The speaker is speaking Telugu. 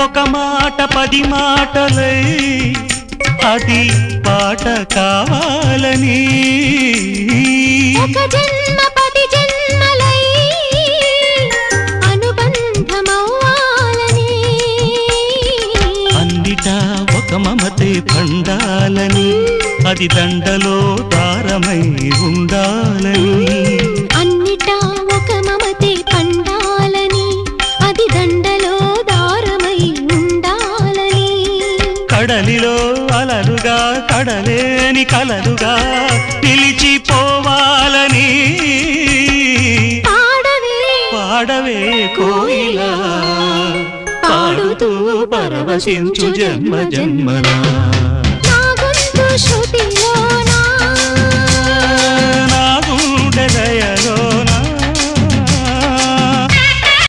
ఒక మాట 10 మాటలై అది పాట కావాలని ఒక జన్మ 10 జన్మలై అనుబంధమవ్వాలని అన్నిటా ఒక మమతే పండాలని అది దండలో దారమై ఉండాలని అన్నిటా ఒక మమతే పండాలని అది దండలో దారమై ఉండాలని కడలిలో అలలుగా కడలేని కలలుగా నిలిచిపోవాలని పాడవే కోయిలా పాడుతూ పరవశించు జన్మ జన్మలా నా గొంతు శృతిలోనా నా గుండె లయలో